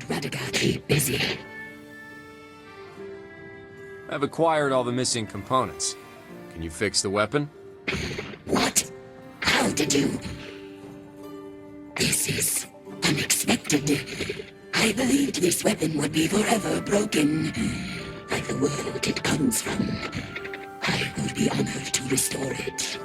Radaga keep busy. I've acquired all the missing components. Can you fix the weapon? What? How did you... This is unexpected. I believed this weapon would be forever broken. Like the world it comes from. I would be honored to restore it.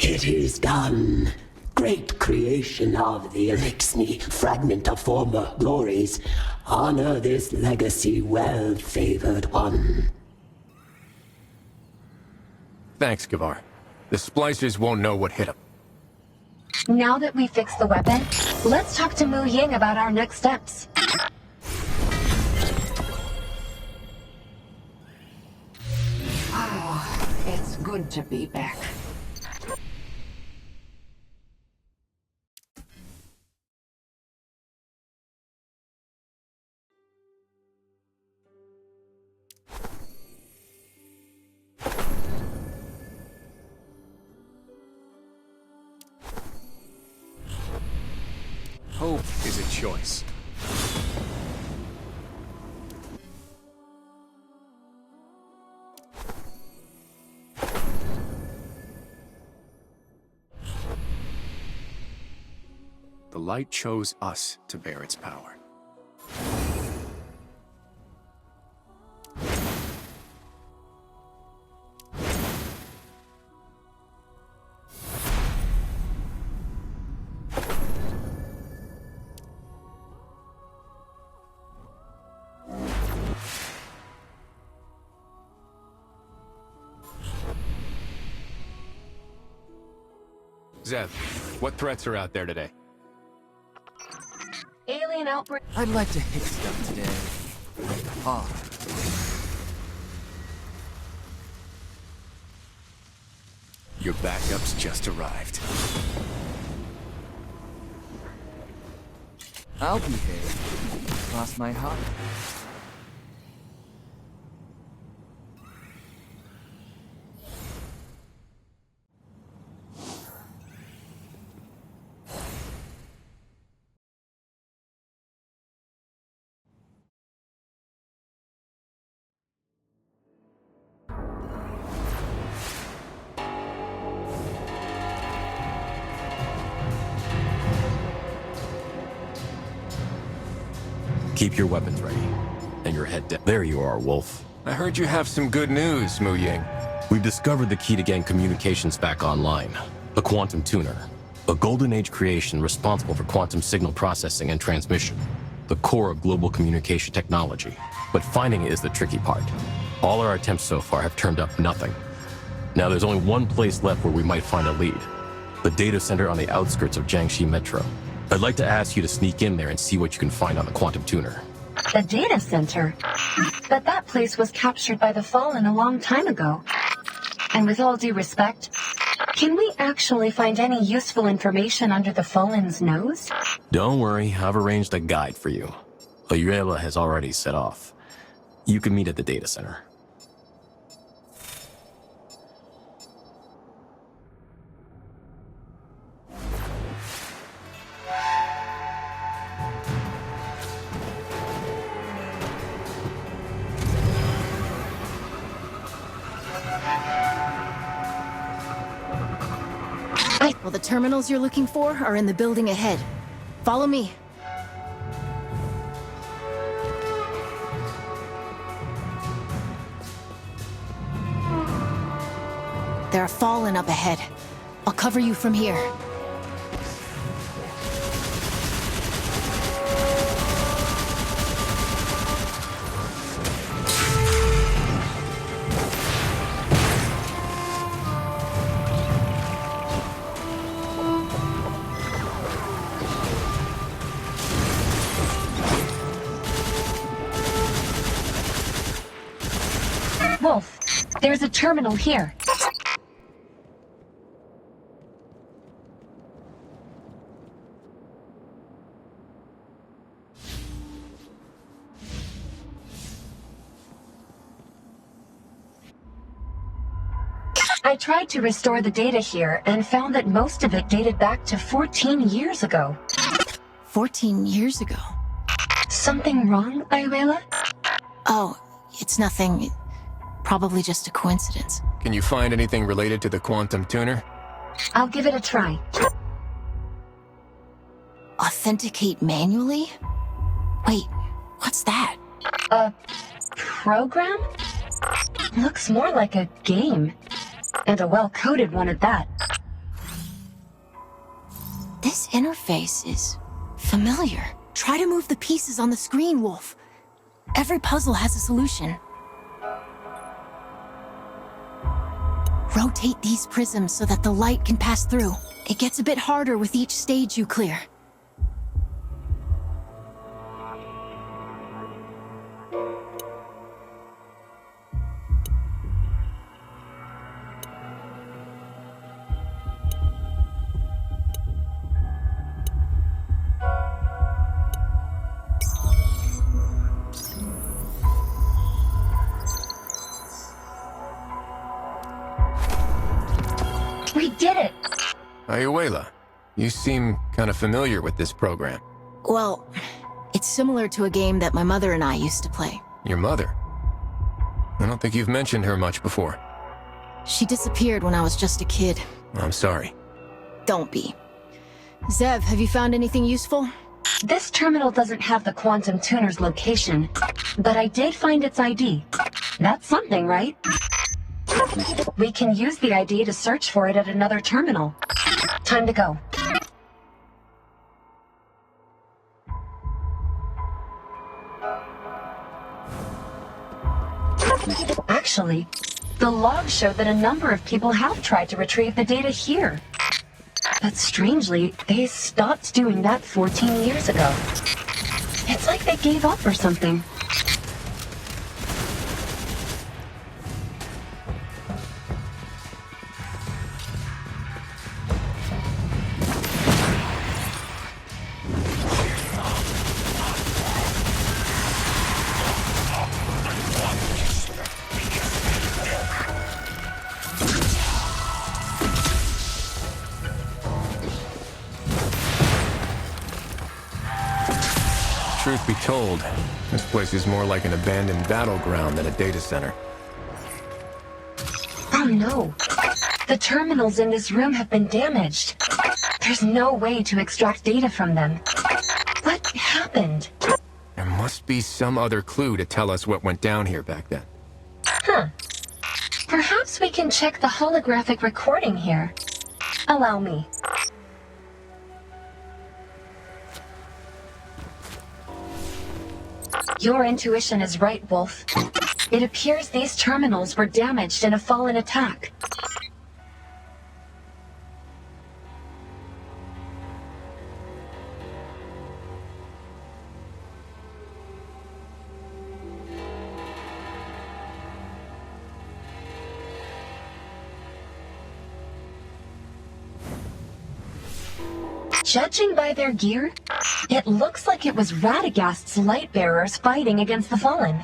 It is done. Great creation of the Elixni, fragment of former glories. Honor this legacy, well-favored one. Thanks, Gavar. The splicers won't know what hit them. Now that we fixed the weapon, let's talk to Mu Ying about our next steps. Oh, it's good to be back. Hope is a choice. The light chose us to bear its power. Zev, what threats are out there today? Alien outbreak. I'd like to hit stuff today. Hard. Your backups just arrived. I'll behave. Cross my heart. Keep your weapons ready, and your head down. There you are, Wolf. I heard you have some good news, Mu Ying. We've discovered the key to getting communications back online. The Quantum Tuner. A Golden Age creation responsible for quantum signal processing and transmission. The core of global communication technology. But finding it is the tricky part. All our attempts so far have turned up nothing. Now there's only one place left where we might find a lead. The data center on the outskirts of Jiangxi Metro. I'd like to ask you to sneak in there and see what you can find on the Quantum Tuner. The data center? But that place was captured by the Fallen a long time ago. And with all due respect, can we actually find any useful information under the Fallen's nose? Don't worry, I've arranged a guide for you. Ayuela has already set off. You can meet at the data center. Well, the terminals you're looking for are in the building ahead. Follow me. There are Fallen up ahead. I'll cover you from here. There's a terminal here. I tried to restore the data here and found that most of it dated back to 14 years ago. 14 years ago. Something wrong, Ayuela? Oh, it's nothing. Probably just a coincidence. Can you find anything related to the quantum tuner? I'll give it a try. Authenticate manually? Wait, what's that? A program? Looks more like a game. And a well-coded one at that. This interface is familiar. Try to move the pieces on the screen, Wolf. Every puzzle has a solution. Rotate these prisms so that the light can pass through. It gets a bit harder with each stage you clear. We did it! Ayuela, you seem kind of familiar with this program. Well, it's similar to a game that my mother and I used to play. Your mother? I don't think you've mentioned her much before. She disappeared when I was just a kid. I'm sorry. Don't be. Zev, have you found anything useful? This terminal doesn't have the quantum tuner's location, but I did find its ID. That's something, right? We can use the ID to search for it at another terminal. Time to go. Actually, the logs show that a number of people have tried to retrieve the data here. But strangely, they stopped doing that 14 years ago. It's like they gave up or something. Truth be told, this place is more like an abandoned battleground than a data center. Oh no. The terminals in this room have been damaged. There's no way to extract data from them. What happened? There must be some other clue to tell us what went down here back then. Huh. Perhaps we can check the holographic recording here. Allow me. Your intuition is right, Wolf. It appears these terminals were damaged in a fallen attack. Judging by their gear, it looks like it was Radagast's light bearers fighting against the Fallen.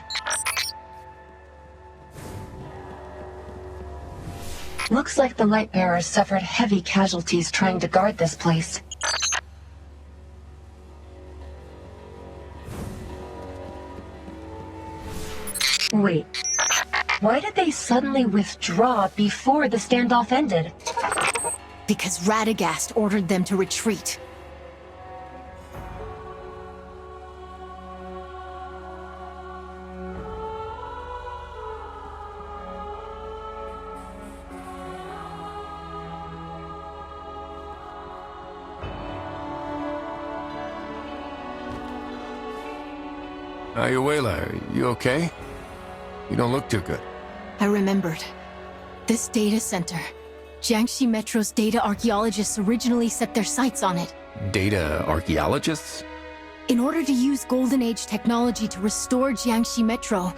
Looks like the light bearers suffered heavy casualties trying to guard this place. Wait, why did they suddenly withdraw before the standoff ended? Because Radagast ordered them to retreat. Ayuela, are you okay? You don't look too good. I remembered. This data center. Jiangxi Metro's data archaeologists originally set their sights on it. Data archaeologists? In order to use Golden Age technology to restore Jiangxi Metro,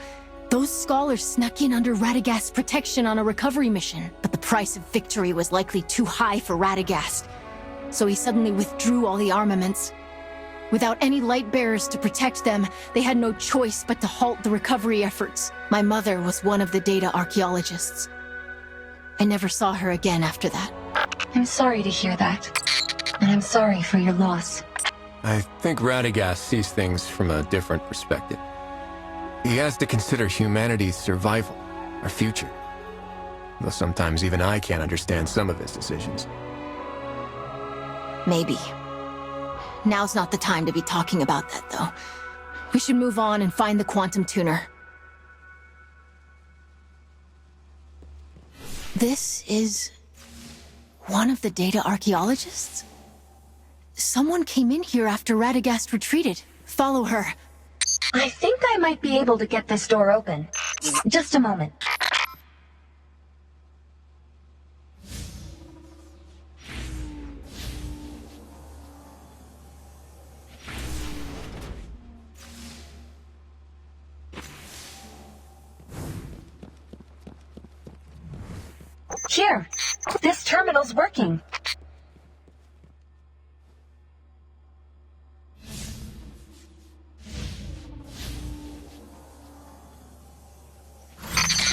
Those scholars snuck in under Radagast's protection on a recovery mission, but the price of victory was likely too high for Radagast, so he suddenly withdrew all the armaments. Without any light bearers to protect them, they had no choice but to halt the recovery efforts. My mother was one of the data archaeologists. I never saw her again after that. I'm sorry to hear that. And I'm sorry for your loss. I think Radagast sees things from a different perspective. He has to consider humanity's survival, our future. Though sometimes even I can't understand some of his decisions. Maybe. Now's not the time to be talking about that, though. We should move on and find the quantum tuner. This is one of the data archaeologists? Someone came in here after Radagast retreated. Follow her. I think I might be able to get this door open. Just a moment. Here, this terminal's working.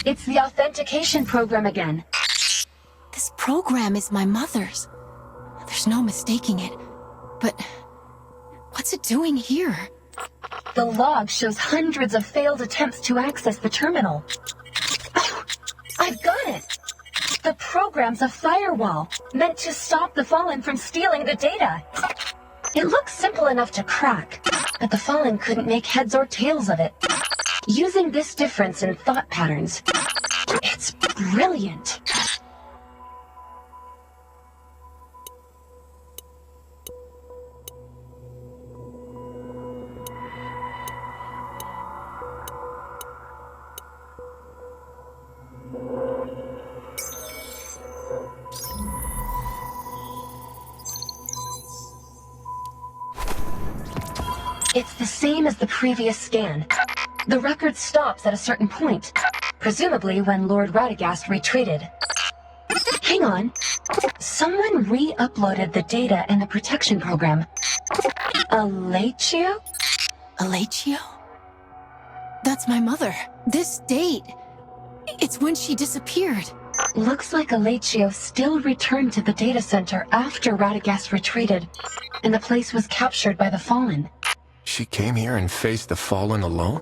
It's the authentication program again. This program is my mother's. There's no mistaking it. But what's it doing here? The log shows hundreds of failed attempts to access the terminal. Oh, I've got it! The program's a firewall, meant to stop the Fallen from stealing the data. It looks simple enough to crack, but the Fallen couldn't make heads or tails of it. Using this difference in thought patterns, it's brilliant. It's the same as the previous scan. The record stops at a certain point, presumably when Lord Radagast retreated. Hang on. Someone re-uploaded the data in the protection program. Alachio? Alachio? That's my mother. This date. It's when she disappeared. Looks like Alachio still returned to the data center after Radagast retreated, and the place was captured by the Fallen. She came here and faced the Fallen alone?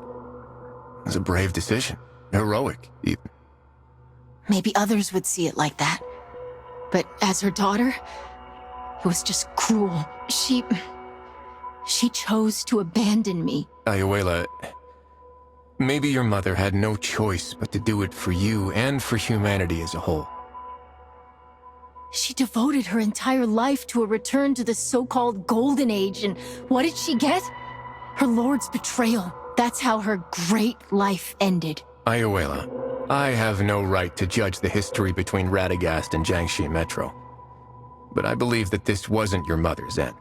It was a brave decision. Heroic, even. Maybe others would see it like that. But as her daughter, it was just cruel. She chose to abandon me. Ayuela, maybe your mother had no choice but to do it for you and for humanity as a whole. She devoted her entire life to a return to the so-called Golden Age, and what did she get? Her lord's betrayal. That's how her great life ended. Ayuela, I have no right to judge the history between Radagast and Jiangxi Metro. But I believe that this wasn't your mother's end.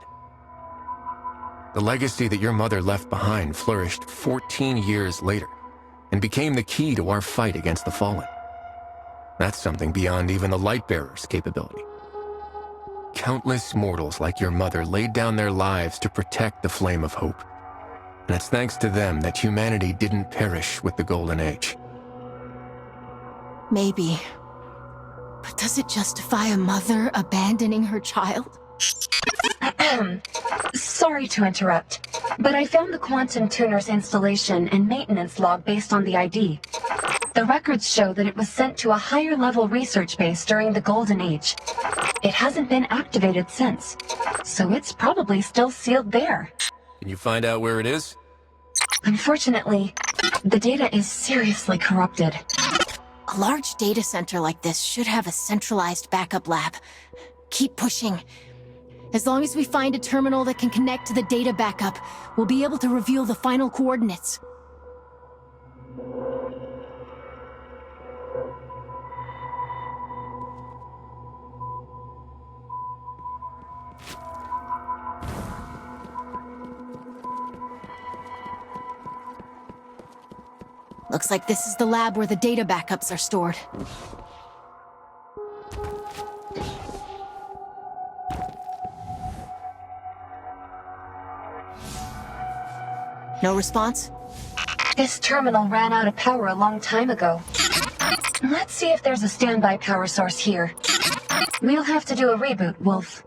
The legacy that your mother left behind flourished 14 years later, and became the key to our fight against the Fallen. That's something beyond even the Lightbearer's capability. Countless mortals like your mother laid down their lives to protect the Flame of Hope. And it's thanks to them that humanity didn't perish with the Golden Age. Maybe. But does it justify a mother abandoning her child? Sorry to interrupt, but I found the quantum tuner's installation and maintenance log based on the ID. The records show that it was sent to a higher-level research base during the Golden Age. It hasn't been activated since, so it's probably still sealed there. Can you find out where it is? Unfortunately, the data is seriously corrupted. A large data center like this should have a centralized backup lab. Keep pushing. As long as we find a terminal that can connect to the data backup, we'll be able to reveal the final coordinates. Looks like this is the lab where the data backups are stored. No response? This terminal ran out of power a long time ago. Let's see if there's a standby power source here. We'll have to do a reboot, Wolf.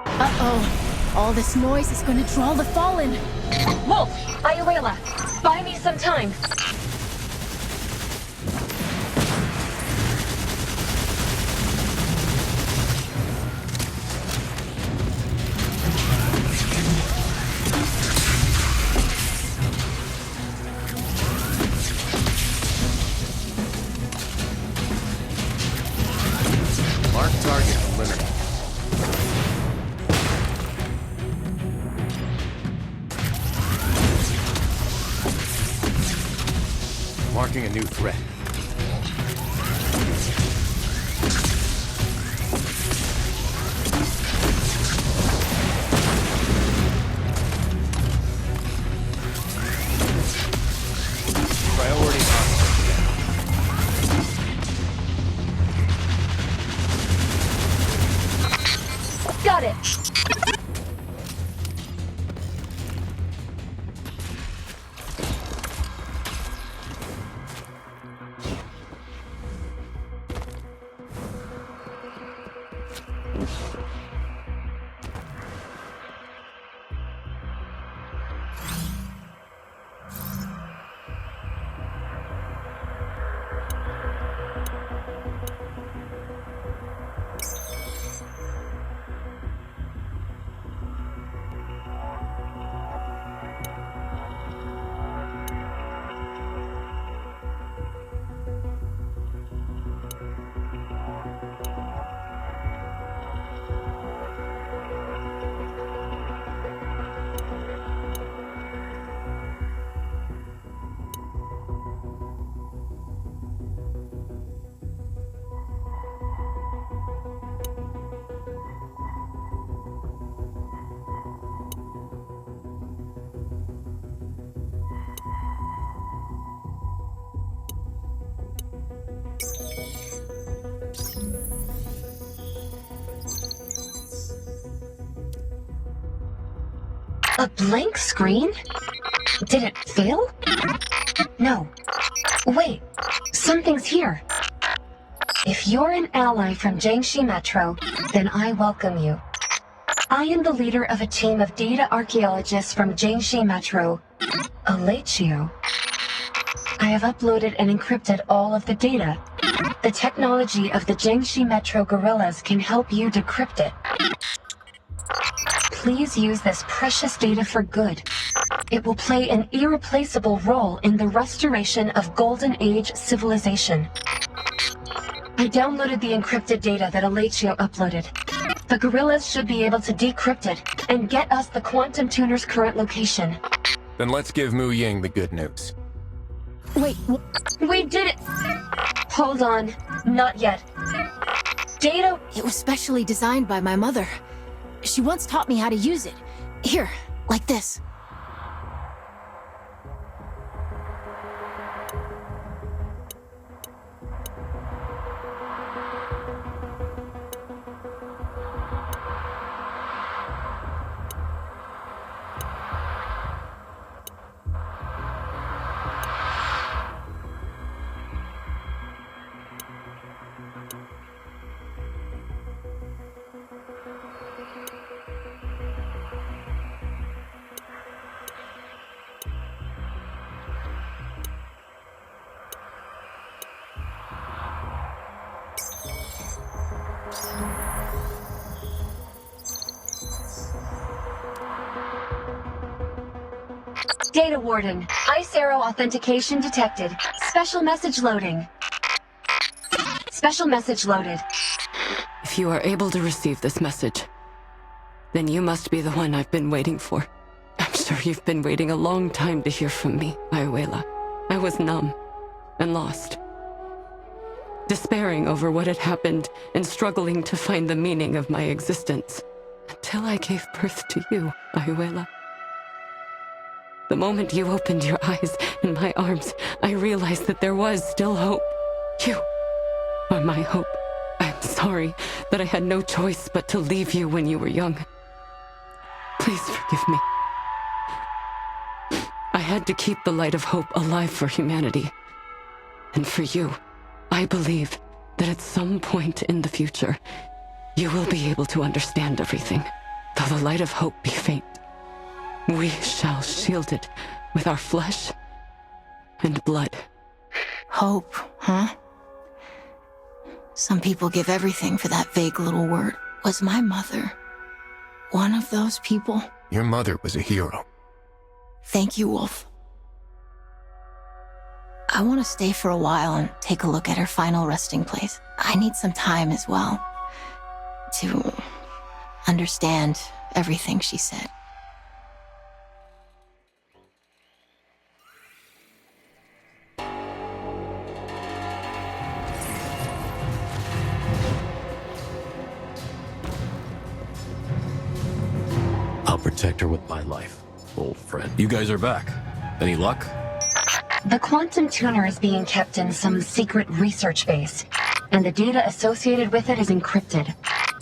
Uh-oh. All this noise is gonna draw the Fallen. Wolf! Ayuela! Buy me some time! Mark target eliminated. Marking a new threat. Priority hostile. Got it! A blank screen? Did it fail? No. Wait, something's here. If you're an ally from Jiangxi Metro, then I welcome you. I am the leader of a team of data archaeologists from Jiangxi Metro, Alatio. I have uploaded and encrypted all of the data. The technology of the Jiangxi Metro guerrillas can help you decrypt it. Please use this precious data for good. It will play an irreplaceable role in the restoration of Golden Age civilization. I downloaded the encrypted data that Alatio uploaded. The guerrillas should be able to decrypt it and get us the Quantum Tuner's current location. Then let's give Mu Ying the good news. Wait, We did it! Hold on, not yet. Data... it was specially designed by my mother. She once taught me how to use it. Here, like this. Data Warden, Ice Arrow authentication detected. Special message loading. Special message loaded. If you are able to receive this message, then you must be the one I've been waiting for. I'm sure you've been waiting a long time to hear from me, Ayuela. I was numb and lost. despairing over what had happened and struggling to find the meaning of my existence. Until I gave birth to you, Ayuela. The moment you opened your eyes in my arms, I realized that there was still hope. You are my hope. I'm sorry that I had no choice but to leave you when you were young. Please forgive me. I had to keep the light of hope alive for humanity. And for you, I believe that at some point in the future, you will be able to understand everything. Though the light of hope be faint, we shall shield it with our flesh and blood. Hope, huh? Some people give everything for that vague little word. Was my mother one of those people? Your mother was a hero. Thank you, Wolf. I want to stay for a while and take a look at her final resting place. I need some time as well to understand everything she said. I'll protect her with my life, old friend. You guys are back. Any luck? The quantum tuner is being kept in some secret research base, and the data associated with it is encrypted.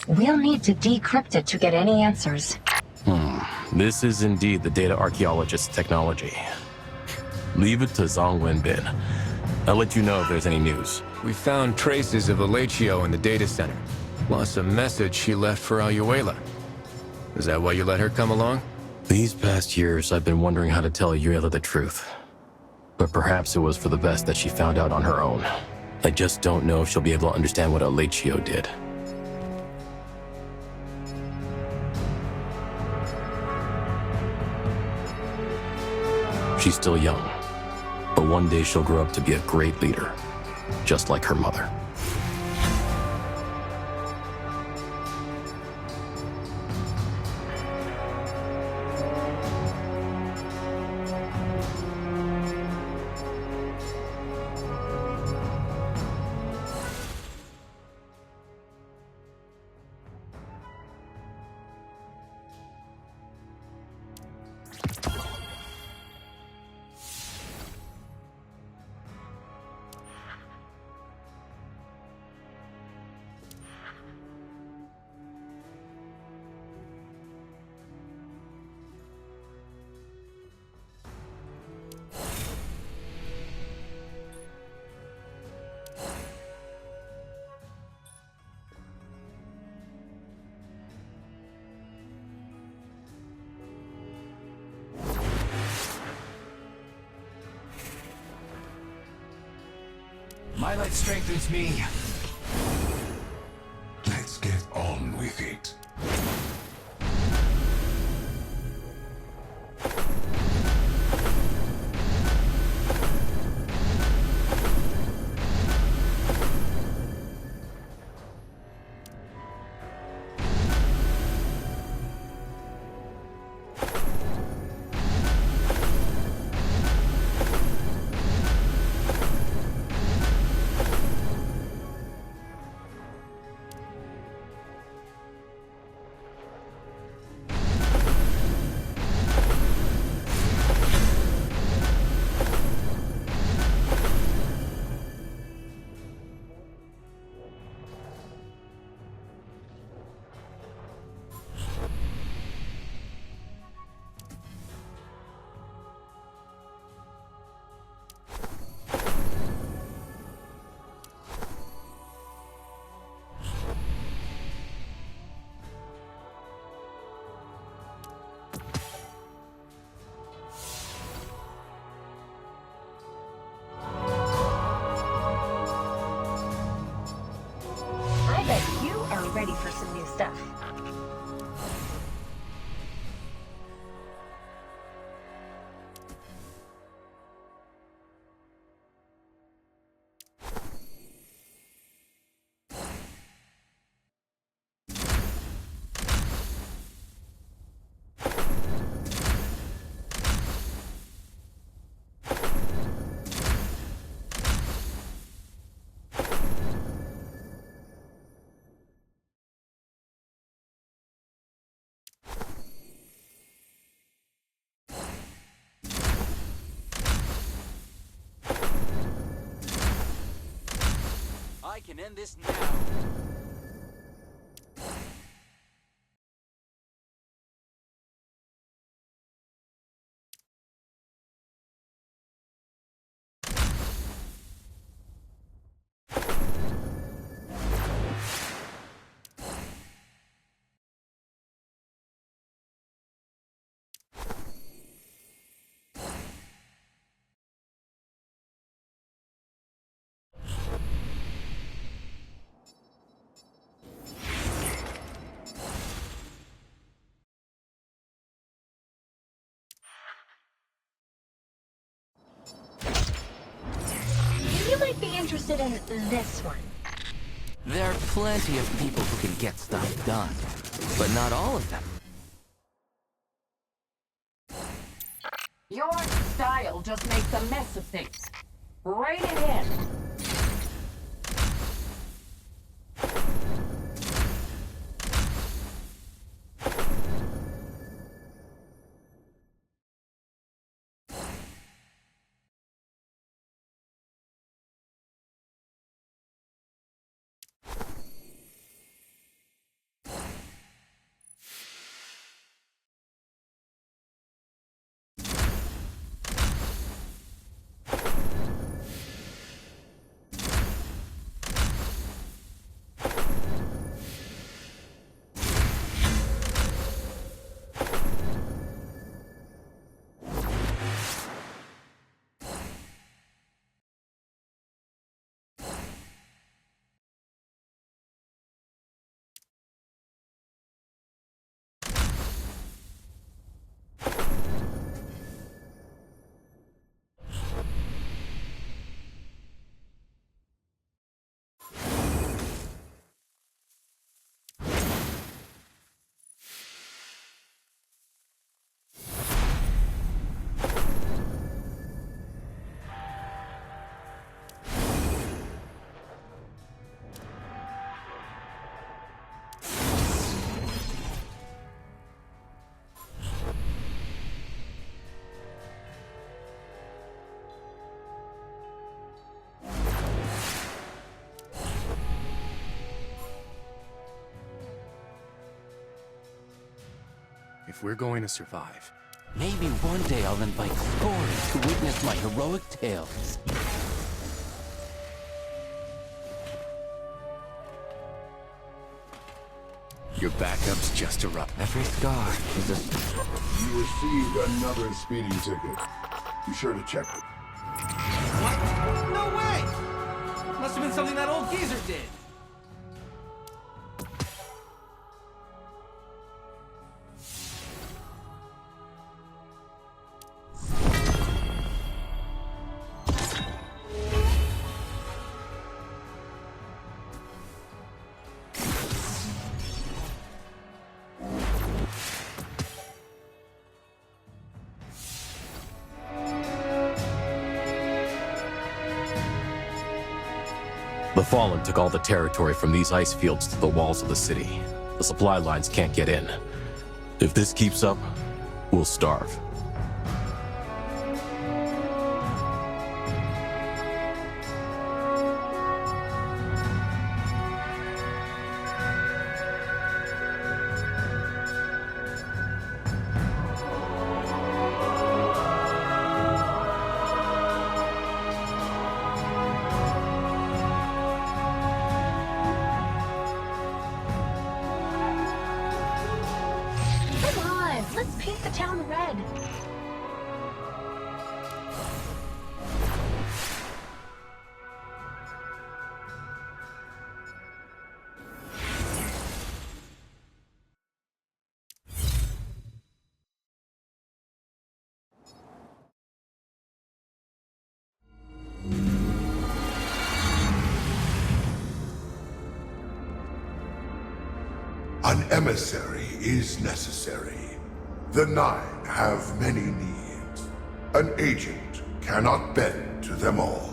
We'll need to decrypt it to get any answers. This is indeed the data archaeologist's technology. Leave it to Zhang Wenbin. I'll let you know if there's any news. We found traces of Alechio in the data center, plus a message she left for Ayuela. Is that why you let her come along? These past years, I've been wondering how to tell Ayuela the truth. But perhaps it was for the best that she found out on her own. I just don't know if she'll be able to understand what Alechio did. She's still young, but one day she'll grow up to be a great leader, just like her mother. My light strengthens me. Let's get on with it. I bet you are ready for some new stuff. can end this now. You might be interested in this one. There are plenty of people who can get stuff done, but not all of them. Your style just makes a mess of things. Rein it in. If we're going to survive, Maybe one day I'll invite scores to witness my heroic tales. your backup's just erupted. Every scar is a... You received another speeding ticket. Be sure to check it. What? No way! Must have been something that old geezer did. The Fallen took all the territory from these ice fields to the walls of the city. The supply lines can't get in. If this keeps up, we'll starve. Come on, let's paint the town red. An emissary is necessary. The Nine have many needs. An agent cannot bend to them all.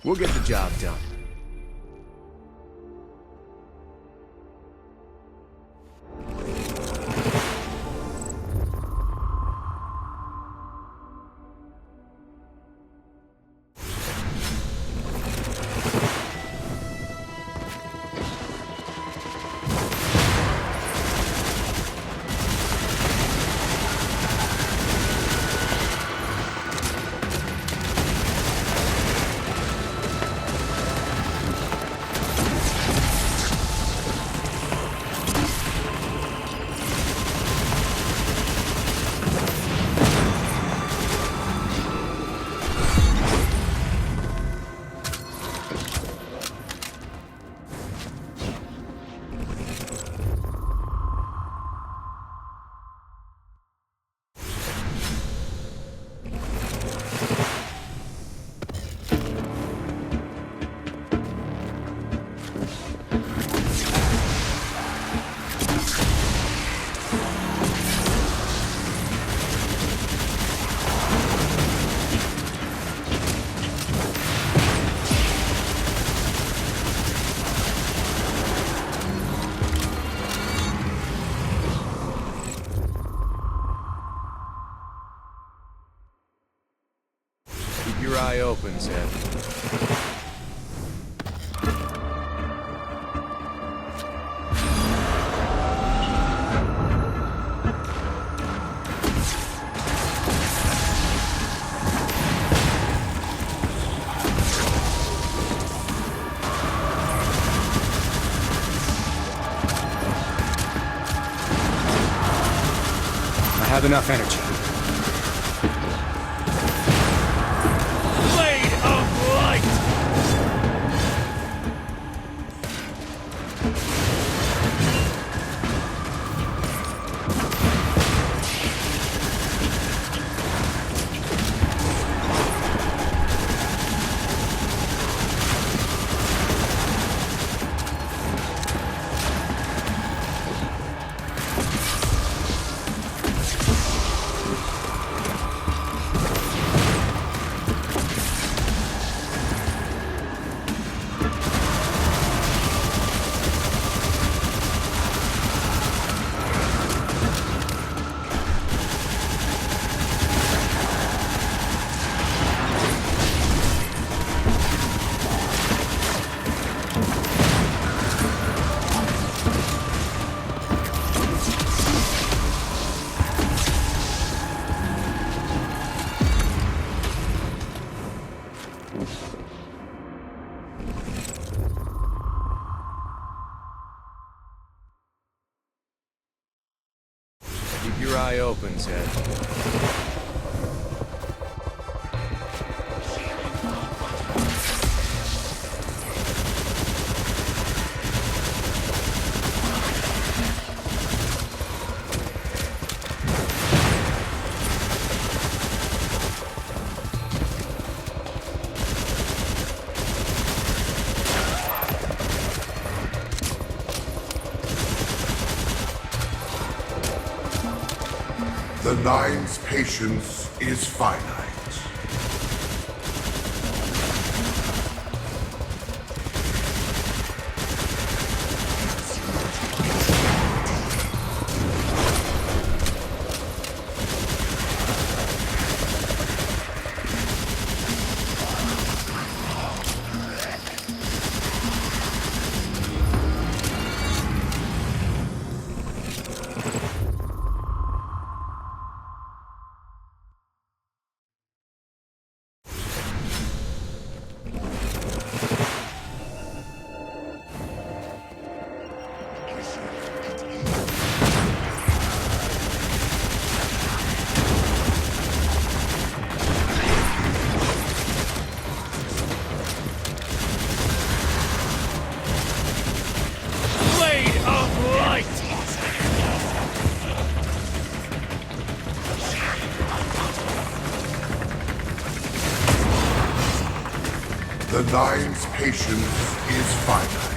We'll get the job done. open, Zed. I have enough energy. Blade of Light! Keep your eye open, Zed. The Nine's patience is finite. The Nine's patience is finite.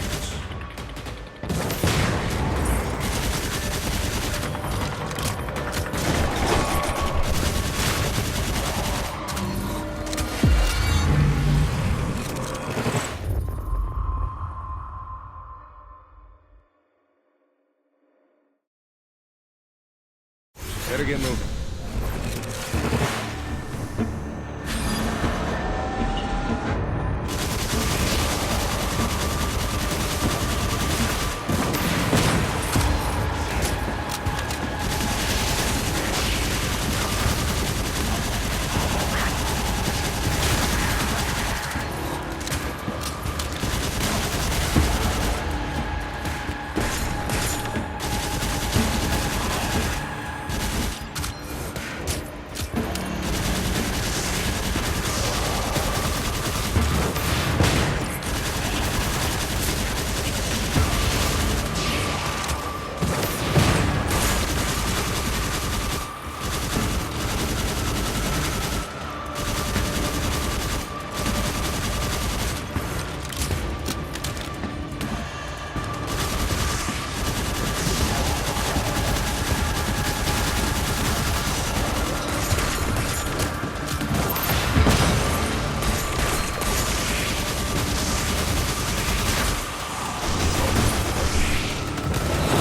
Better get moving.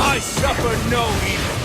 I suffer no evil.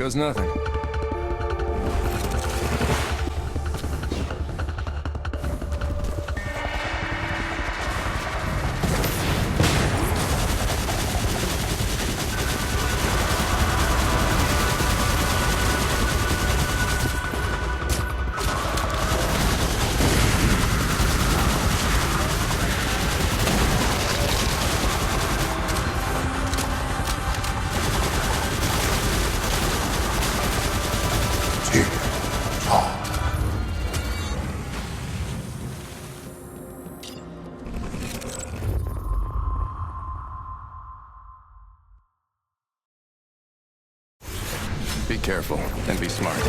goes nothing. Be careful, and be smart.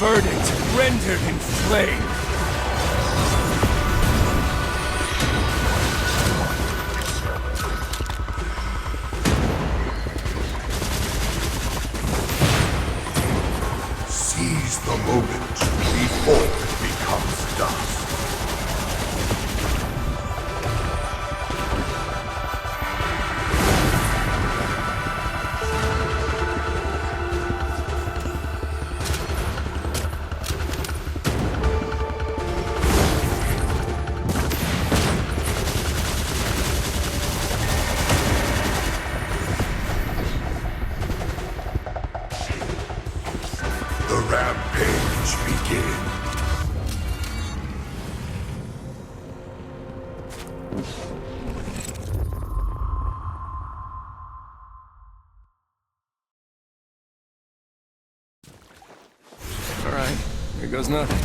Verdict rendered in flame. Seize the moment before it becomes dust. The rampage begins. All right, here goes nothing.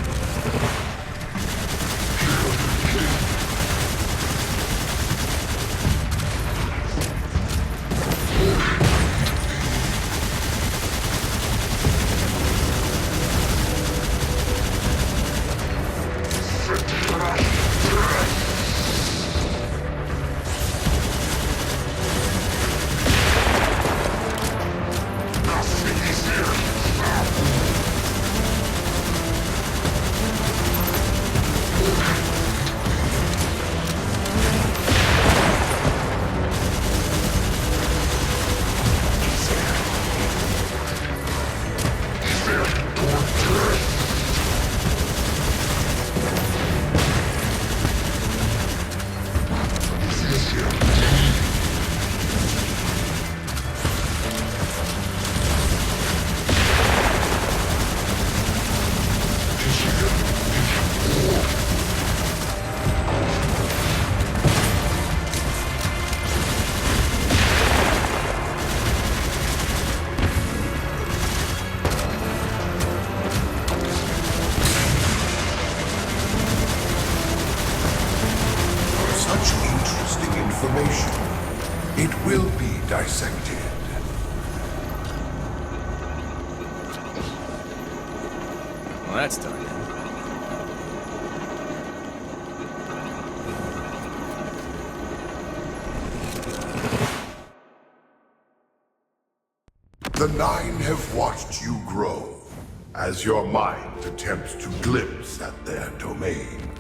be dissected. Well, that's done. The Nine have watched you grow as your mind attempts to glimpse at their domain.